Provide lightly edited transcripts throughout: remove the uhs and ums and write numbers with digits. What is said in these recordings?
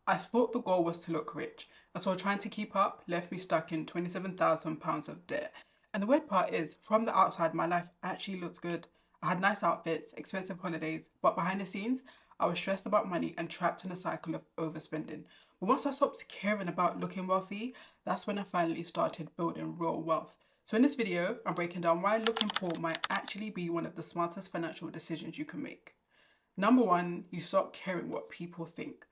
I thought the goal was to look rich, and so trying to keep up left me stuck in £27,000 of debt. And the weird part is, from the outside, my life actually looked good. I had nice outfits, expensive holidays, but behind the scenes, I was stressed about money and trapped in a cycle of overspending. But once I stopped caring about looking wealthy, that's when I finally started building real wealth. So in this video, I'm breaking down why looking poor might actually be one of the smartest financial decisions you can make. Number one, you stop caring what people think.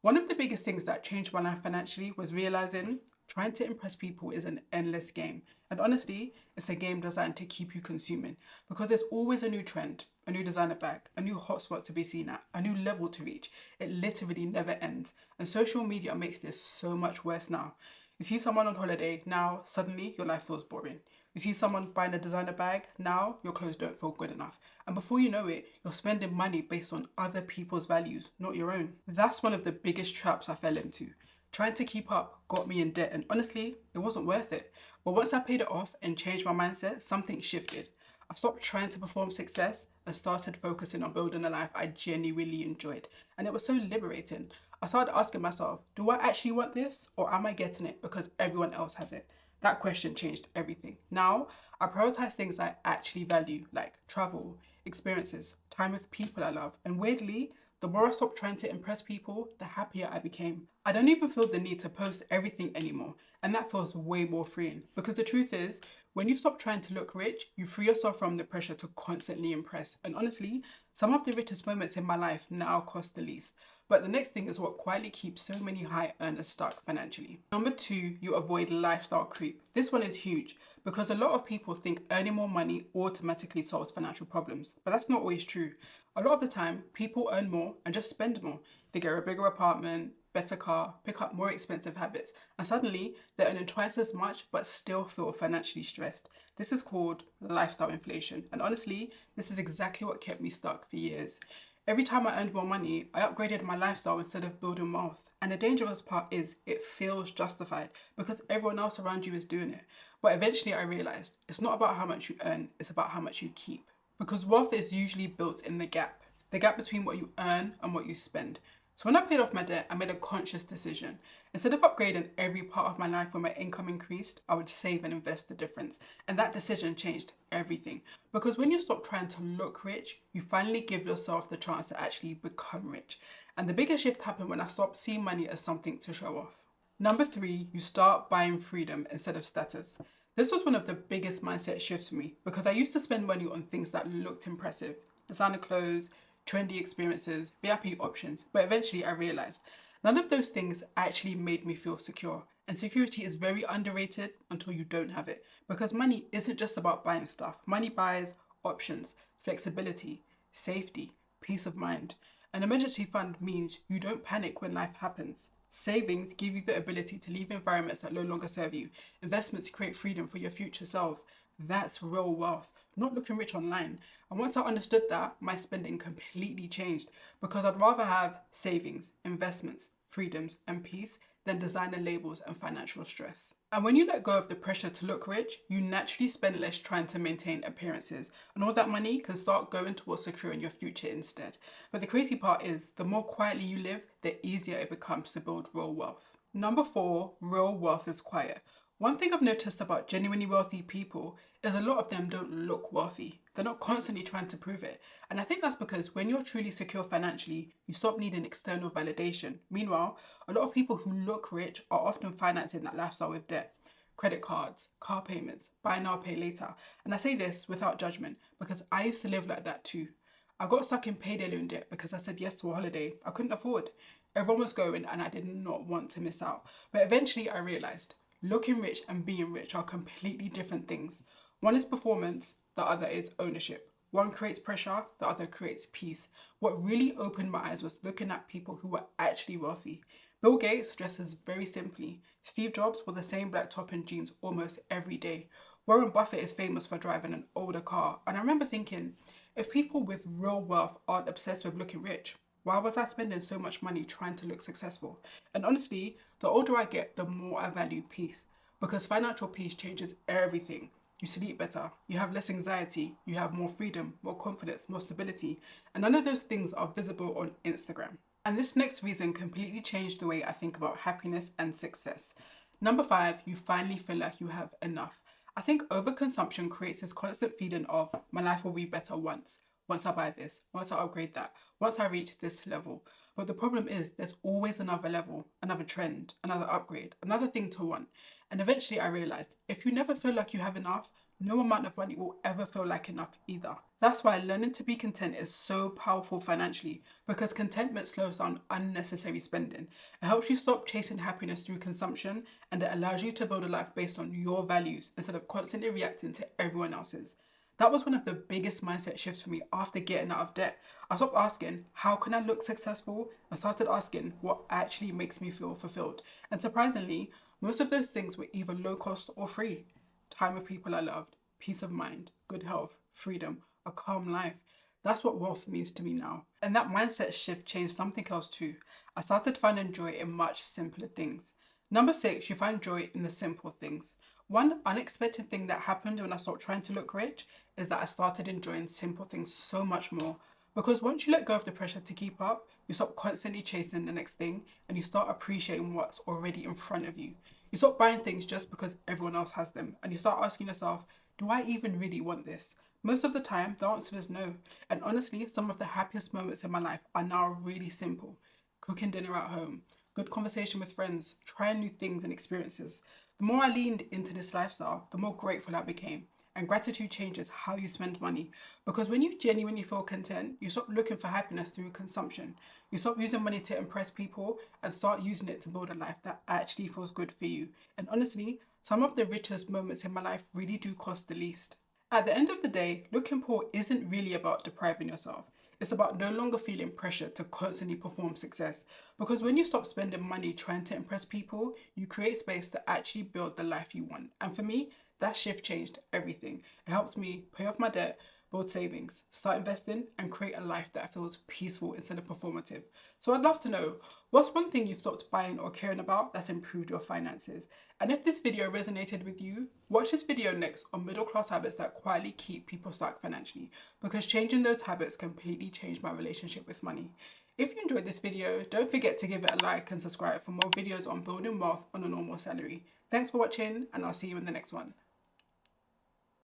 One of the biggest things that changed my life financially was realizing trying to impress people is an endless game. And honestly, it's a game designed to keep you consuming because there's always a new trend, a new designer bag, a new hotspot to be seen at, a new level to reach. It literally never ends. And social media makes this so much worse now. You see someone on holiday, now suddenly your life feels boring. You see someone buying a designer bag, now your clothes don't feel good enough. And before you know it, you're spending money based on other people's values, not your own. That's one of the biggest traps I fell into. Trying to keep up got me in debt, and honestly, it wasn't worth it. But once I paid it off and changed my mindset, something shifted. I stopped trying to perform success and started focusing on building a life I genuinely enjoyed. And it was so liberating. I started asking myself, do I actually want this, or am I getting it because everyone else has it? That question changed everything. Now, I prioritize things I actually value, like travel, experiences, time with people I love. And weirdly, the more I stopped trying to impress people, the happier I became. I don't even feel the need to post everything anymore. And that feels way more freeing. Because the truth is, when you stop trying to look rich, you free yourself from the pressure to constantly impress. And honestly, some of the richest moments in my life now cost the least. But the next thing is what quietly keeps so many high earners stuck financially. Number two, you avoid lifestyle creep. This one is huge because a lot of people think earning more money automatically solves financial problems, but that's not always true. A lot of the time, people earn more and just spend more. They get a bigger apartment, better car, pick up more expensive habits, and suddenly they're earning twice as much but still feel financially stressed. This is called lifestyle inflation, and honestly, this is exactly what kept me stuck for years. Every time I earned more money, I upgraded my lifestyle instead of building wealth. And the dangerous part is it feels justified because everyone else around you is doing it. But eventually I realized it's not about how much you earn, it's about how much you keep. Because wealth is usually built in the gap between what you earn and what you spend. So when I paid off my debt, I made a conscious decision. Instead of upgrading every part of my life when my income increased, I would save and invest the difference. And that decision changed everything. Because when you stop trying to look rich, you finally give yourself the chance to actually become rich. And the biggest shift happened when I stopped seeing money as something to show off. Number three, you start buying freedom instead of status. This was one of the biggest mindset shifts for me because I used to spend money on things that looked impressive, designer clothes, trendy experiences, VIP options, but eventually I realized none of those things actually made me feel secure. And security is very underrated until you don't have it because money isn't just about buying stuff. Money buys options, flexibility, safety, peace of mind. An emergency fund means you don't panic when life happens. Savings give you the ability to leave environments that no longer serve you. Investments create freedom for your future self. That's real wealth, not looking rich online. And once I understood that, my spending completely changed because I'd rather have savings, investments, freedoms, and peace than designer labels and financial stress. And when you let go of the pressure to look rich, you naturally spend less trying to maintain appearances. And all that money can start going towards securing your future instead. But the crazy part is, the more quietly you live, the easier it becomes to build real wealth. Number four, real wealth is quiet. One thing I've noticed about genuinely wealthy people is a lot of them don't look wealthy. They're not constantly trying to prove it. And I think that's because when you're truly secure financially, you stop needing external validation. Meanwhile, a lot of people who look rich are often financing that lifestyle with debt. Credit cards, car payments, buy now, pay later. And I say this without judgment because I used to live like that too. I got stuck in payday loan debt because I said yes to a holiday I couldn't afford. Everyone was going and I did not want to miss out. But eventually I realized looking rich and being rich are completely different things. One is performance, the other is ownership. One creates pressure, the other creates peace. What really opened my eyes was looking at people who were actually wealthy. Bill Gates dresses very simply. Steve Jobs wore the same black top and jeans almost every day. Warren Buffett is famous for driving an older car. And I remember thinking, if people with real wealth aren't obsessed with looking rich, why was I spending so much money trying to look successful? And honestly, the older I get, the more I value peace. Because financial peace changes everything. You sleep better, you have less anxiety, you have more freedom, more confidence, more stability. And none of those things are visible on Instagram. And this next reason completely changed the way I think about happiness and success. Number 5, you finally feel like you have enough. I think overconsumption creates this constant feeling of my life will be better once I buy this, once I upgrade that, once I reach this level. But the problem is there's always another level, another trend, another upgrade, another thing to want. And eventually I realized if you never feel like you have enough, no amount of money will ever feel like enough either. That's why learning to be content is so powerful financially, because contentment slows down unnecessary spending. It helps you stop chasing happiness through consumption, and it allows you to build a life based on your values instead of constantly reacting to everyone else's. That was one of the biggest mindset shifts for me after getting out of debt. I stopped asking, how can I look successful? And started asking what actually makes me feel fulfilled. And surprisingly, most of those things were either low cost or free. Time with people I loved, peace of mind, good health, freedom, a calm life. That's what wealth means to me now. And that mindset shift changed something else too. I started finding joy in much simpler things. Number 6, you find joy in the simple things. One unexpected thing that happened when I stopped trying to look rich is that I started enjoying simple things so much more. Because once you let go of the pressure to keep up, you stop constantly chasing the next thing and you start appreciating what's already in front of you. You stop buying things just because everyone else has them and you start asking yourself, do I even really want this? Most of the time, the answer is no. And honestly, some of the happiest moments in my life are now really simple. Cooking dinner at home, good conversation with friends, trying new things and experiences. The more I leaned into this lifestyle, the more grateful I became. And gratitude changes how you spend money. Because when you genuinely feel content, you stop looking for happiness through consumption. You stop using money to impress people and start using it to build a life that actually feels good for you. And honestly, some of the richest moments in my life really do cost the least. At the end of the day, looking poor isn't really about depriving yourself. It's about no longer feeling pressure to constantly perform success. Because when you stop spending money trying to impress people, you create space to actually build the life you want. And for me, that shift changed everything. It helped me pay off my debt, build savings, start investing, and create a life that feels peaceful instead of performative. So I'd love to know, what's one thing you've stopped buying or caring about that's improved your finances? And if this video resonated with you, watch this video next on middle class habits that quietly keep people stuck financially, because changing those habits completely changed my relationship with money. If you enjoyed this video, don't forget to give it a like and subscribe for more videos on building wealth on a normal salary. Thanks for watching, and I'll see you in the next one.